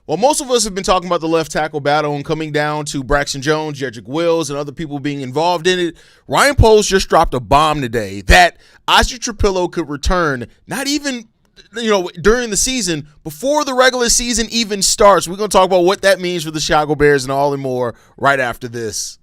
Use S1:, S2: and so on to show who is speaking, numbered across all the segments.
S1: Well, most of us have been talking about the left tackle battle and coming down to Braxton Jones, Jedrick Wills, and other people being involved in it. Ryan Poles just dropped a bomb today that Ozzy Trapilo could return, not even during the season, before the regular season even starts. We're going to talk about what that means for the Chicago Bears and all and more right after this.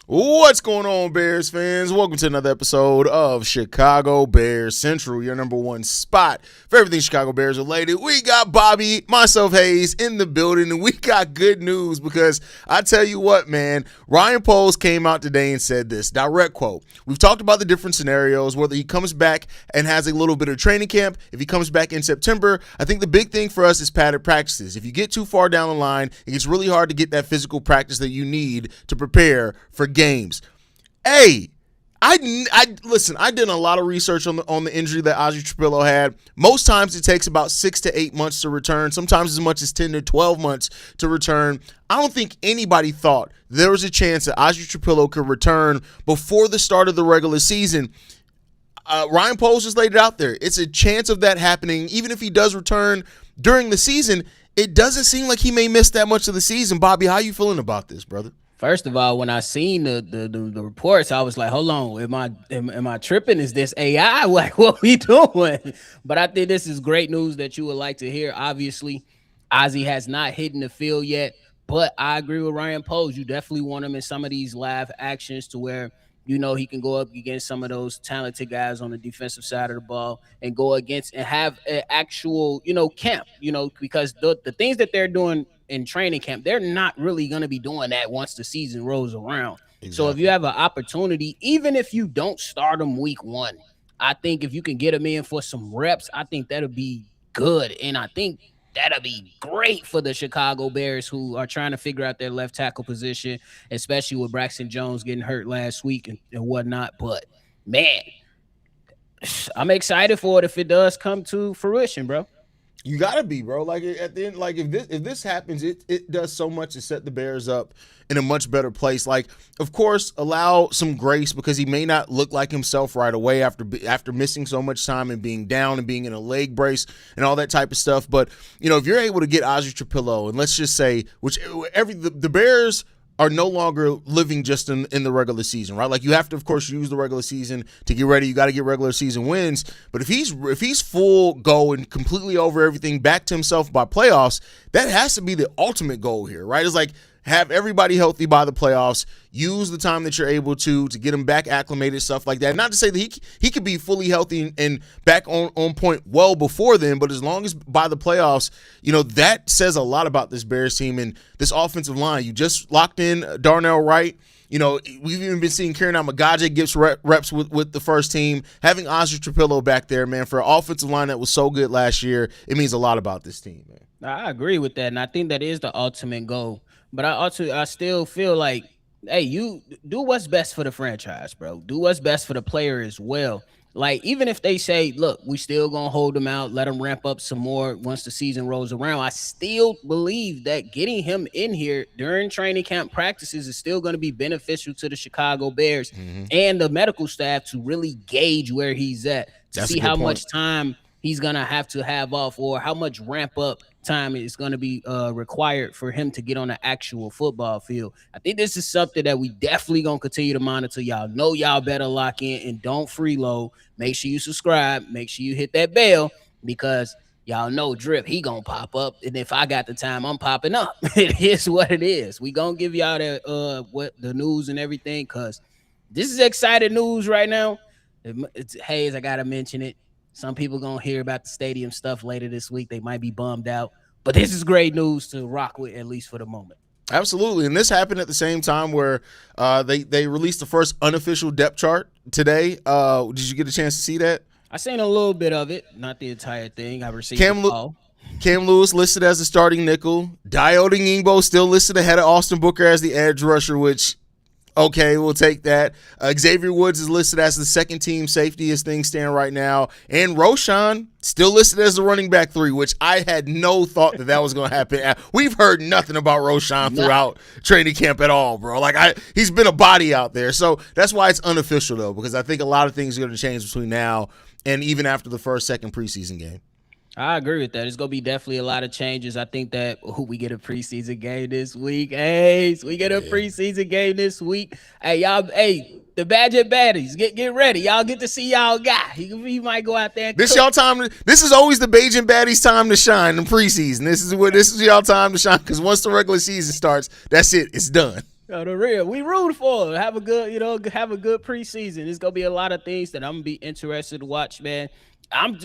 S1: What's going on, Bears fans? Welcome to another episode of Chicago Bears Central, your number one spot for everything Chicago Bears related. We got Bobby, myself, Haize in the building, and we got good news because I tell you what, man, Ryan Poles came out today and said this, direct quote. We've talked about the different scenarios, whether he comes back and has a little bit of training camp, if he comes back in September. I think the big thing for us is padded practices. If you get too far down the line, it gets really hard to get that physical practice that you need to prepare for games. Hey, listen, I did a lot of research on the injury that Ozzy Trapilo had. Most times it takes about 6 to 8 months to return, sometimes as much as 10 to 12 months to return. I don't think anybody thought there was a chance that Ozzy Trapilo could return before the start of the regular season. Ryan Poles just laid it out there. It's a chance of that happening. Even if he does return during the season, it doesn't seem like he may miss that much of the season. Bobby, how you feeling about this, brother?
S2: First of all, when I seen the reports, I was like, hold on, am I tripping? Is this AI? Like, what we doing? But I think this is great news that you would like to hear. Obviously, Ozzy has not hit in the field yet, but I agree with Ryan Poles. You definitely want him in some of these live actions to where, he can go up against some of those talented guys on the defensive side of the ball and go against and have an actual, camp, because the things that they're doing in training camp, they're not really going to be doing that once the season rolls around. Exactly. So if you have an opportunity, even if you don't start them week one, I think if you can get them in for some reps, I think that'll be good. And I think that'll be great for the Chicago Bears, who are trying to figure out their left tackle position, especially with Braxton Jones getting hurt last week and whatnot. But, man, I'm excited for it if it does come to fruition, bro.
S1: You gotta be, bro. Like at the end, like if this happens, it does so much to set the Bears up in a much better place. Like, of course, allow some grace because he may not look like himself right away after missing so much time and being down and being in a leg brace and all that type of stuff. But if you're able to get Ozzy Trapilo, and let's just say, the Bears are no longer living just in the regular season, right? Like you have to, of course, use the regular season to get ready. You got to get regular season wins. But if he's full go and completely over everything, back to himself by playoffs, that has to be the ultimate goal here, right? It's like have everybody healthy by the playoffs. Use the time that you're able to get him back acclimated, stuff like that. Not to say that he could be fully healthy and back on point well before then, but as long as by the playoffs, that says a lot about this Bears team and this offensive line. You just locked in Darnell Wright. We've even been seeing Kieran Amagaje gets reps with the first team. Having Ozzy Trapilo back there, man, for an offensive line that was so good last year, it means a lot about this team, man.
S2: I agree with that, and I think that is the ultimate goal. But I still feel like, hey, you do what's best for the franchise, bro. Do what's best for the player as well. Like, even if they say, look, we still going to hold him out, let him ramp up some more once the season rolls around, I still believe that getting him in here during training camp practices is still going to be beneficial to the Chicago Bears and the medical staff to really gauge where he's at, to see how much time he's going to have off or how much ramp up time is going to be required for him to get on the actual football field. I think this is something that we definitely going to continue to monitor. Y'all know y'all better lock in and don't freeload. Make sure you subscribe. Make sure you hit that bell because y'all know Drip, he going to pop up. And if I got the time, I'm popping up. It is what it is. We going to give y'all the news and everything because this is exciting news right now. It's Haize, I got to mention it. Some people going to hear about the stadium stuff later this week. They might be bummed out. But this is great news to rock with, at least for the moment.
S1: Absolutely. And this happened at the same time where they released the first unofficial depth chart today. Did you get a chance to see that?
S2: I seen a little bit of it, not the entire thing. I received a call.
S1: Cam Lewis listed as the starting nickel. Dayo Ngbo still listed ahead of Austin Booker as the edge rusher, which, okay, we'll take that. Xavier Woods is listed as the second team safety as things stand right now. And Roshan still listed as the running back 3, which I had no thought that was going to happen. We've heard nothing about Roshan throughout training camp at all, bro. Like, he's been a body out there. So that's why it's unofficial, though, because I think a lot of things are going to change between now and even after the second preseason game.
S2: I agree with that. It's gonna be definitely a lot of changes. I think that we get a preseason game this week. Hey, we get a preseason game this week. Hey, y'all. Hey, the Badger Baddies, get ready. Y'all get to see y'all guy. He might go out there. And
S1: this y'all time. This is always the Bajan Baddies' time to shine in preseason. This is y'all time to shine because once the regular season starts, that's it. It's done.
S2: Oh, the real. We root for it. Have a good preseason. It's gonna be a lot of things that I'm gonna be interested to watch, man. I'm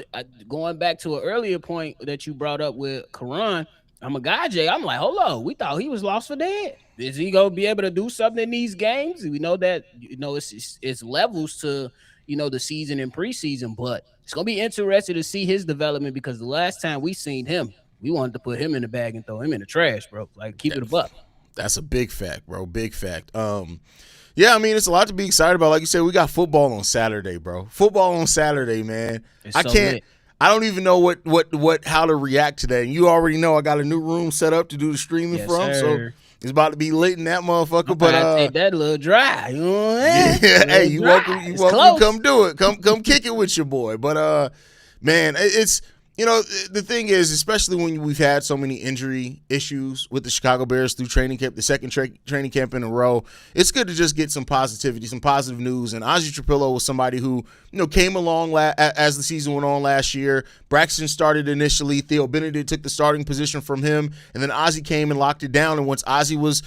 S2: going back to an earlier point that you brought up with Karan. I'm a guy, Jay. I'm like, hold on. We thought he was lost for dead. Is he gonna be able to do something in these games? We know that it's levels to the season and preseason, but it's gonna be interesting to see his development because the last time we seen him, we wanted to put him in the bag and throw him in the trash, bro. Like keep it a buck.
S1: That's a big fact, bro. Big fact. Yeah, I mean, it's a lot to be excited about. Like you said, we got football on Saturday, bro. Football on Saturday, man. I don't even know how to react to that. And you already know I got a new room set up to do the streaming from,
S2: sir.
S1: so it's about to be lit in that motherfucker. But
S2: take that little dry. You know what I mean?
S1: Yeah, hey, you welcome to come do it. Come kick it with your boy. But man, it's the thing is, especially when we've had so many injury issues with the Chicago Bears through training camp, the second training camp in a row, it's good to just get some positivity, some positive news. And Ozzy Trapilo was somebody who, came along as the season went on last year. Braxton started initially. Theo Benedict took the starting position from him. And then Ozzy came and locked it down. And once Ozzy was,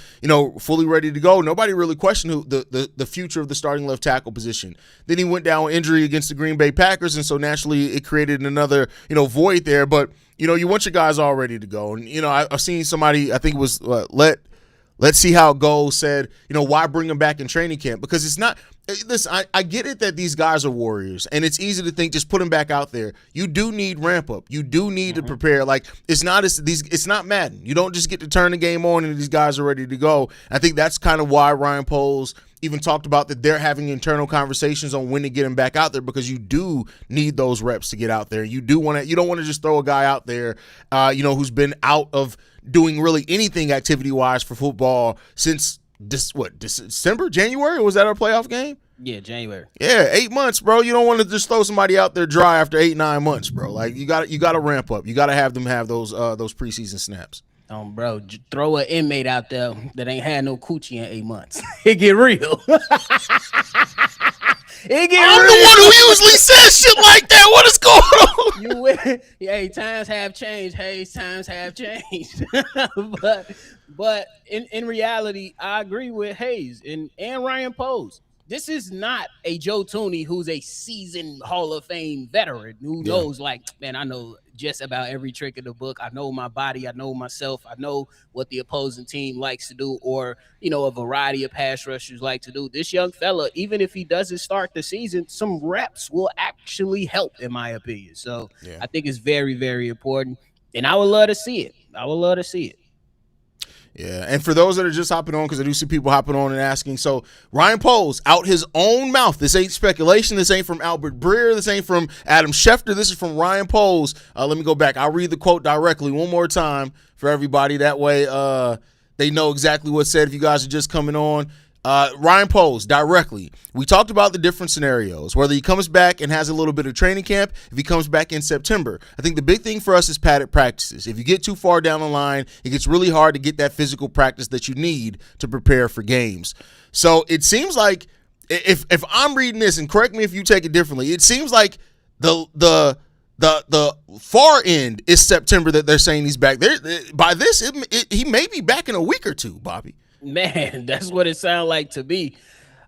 S1: fully ready to go, nobody really questioned the future of the starting left tackle position. Then he went down with injury against the Green Bay Packers. And so naturally it created another, void there, but you want your guys all ready to go. And I've seen somebody, I think it was let's see how it goes, said why bring them back in training camp, because it's not. Listen, I get it that these guys are warriors, and it's easy to think just put them back out there. You do need ramp up. You do need to prepare. Like it's not Madden. You don't just get to turn the game on and these guys are ready to go. I think that's kind of why Ryan Poles even talked about that they're having internal conversations on when to get him back out there, because you do need those reps to get out there. You don't want to just throw a guy out there, who's been out of doing really anything activity wise for football since December, January? Was that our playoff game?
S2: Yeah, January.
S1: Yeah, 8 months, bro. You don't want to just throw somebody out there dry after 8-9 months, bro. Like you got to ramp up. You got to have them have those preseason snaps.
S2: Bro, throw an inmate out there that ain't had no coochie in 8 months. It get real. I'm
S1: the one who usually says shit like that. What is going on?
S2: Hey, times have changed. Hey, times have changed. but in reality, I agree with Haize and Ryan Poles. This is not a Joe Thuney who's a seasoned Hall of Fame veteran who knows, like, man, I know just about every trick in the book. I know my body. I know myself. I know what the opposing team likes to do, or, a variety of pass rushers like to do. This young fella, even if he doesn't start the season, some reps will actually help, in my opinion. So I think it's very, very important. And I would love to see it.
S1: Yeah, and for those that are just hopping on, because I do see people hopping on and asking, so Ryan Poles, out his own mouth, this ain't speculation, this ain't from Albert Breer, this ain't from Adam Schefter, this is from Ryan Poles. Let me go back. I'll read the quote directly one more time for everybody. That way they know exactly what's said if you guys are just coming on. Ryan Poles, directly. We talked about the different scenarios, whether he comes back and has a little bit of training camp, if he comes back in September. I think the big thing for us is padded practices. If you get too far down the line, it gets really hard to get that physical practice that you need to prepare for games. So it seems like, if I'm reading this, and correct me if you take it differently, it seems like the far end is September that they're saying he's back. By this, he may be back in a week or two, Bobby.
S2: Man, that's what it sounds like to me.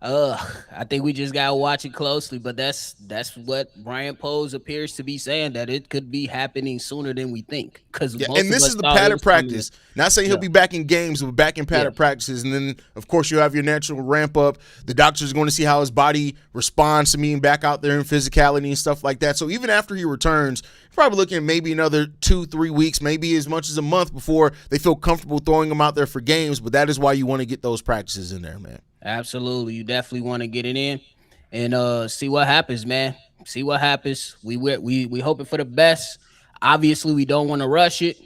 S2: I think we just gotta watch it closely, but that's what Brian Pose appears to be saying, that it could be happening sooner than we think. Because
S1: Yeah,
S2: most
S1: and
S2: of
S1: this
S2: us
S1: is the
S2: thought it
S1: padded
S2: was coming.
S1: practice. Not saying he'll
S2: Yeah,
S1: be back in games, but back in
S2: yeah,
S1: padded practices. And then, of course, you have your natural ramp up. The doctors are going to see how his body responds to being back out there in physicality and stuff like that. So even after he returns, you're probably looking at maybe another 2-3 weeks, maybe as much as a month before they feel comfortable throwing him out there for games. But that is why you want to get those practices in there, man.
S2: absolutely. You definitely want to get it in and see what happens, man. See what happens. We hoping for the best. Obviously, we don't want to rush it,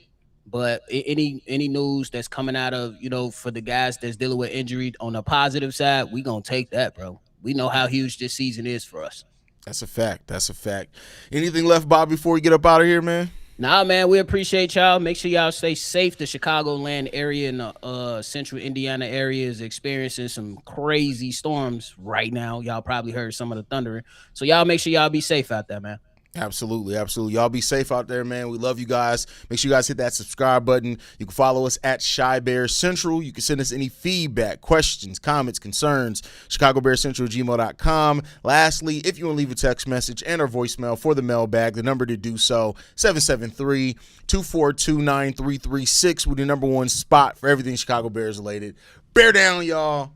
S2: but any news that's coming out of, for the guys that's dealing with injury on the positive side, we gonna take that, bro. We know how huge this season is for us.
S1: That's a fact. That's a fact. Anything left, Bob, before we get up out of here, man?
S2: Nah, man, we appreciate y'all. Make sure y'all stay safe. The Chicagoland area and the central Indiana area is experiencing some crazy storms right now. Y'all probably heard some of the thundering. So y'all make sure y'all be safe out there, man.
S1: Absolutely, absolutely. Y'all be safe out there, man. We love you guys. Make sure you guys hit that subscribe button. You can follow us at Chi Bears Central. You can send us any feedback, questions, comments, concerns, ChicagoBearsCentral@gmail.com. Lastly, if you want to leave a text message and or voicemail for the mailbag, the number to do so, 773-242-9336, with the number one spot for everything Chicago Bears related. Bear down, y'all.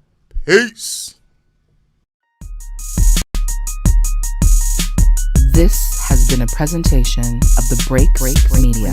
S1: Peace.
S3: This has been a presentation of the Break Media.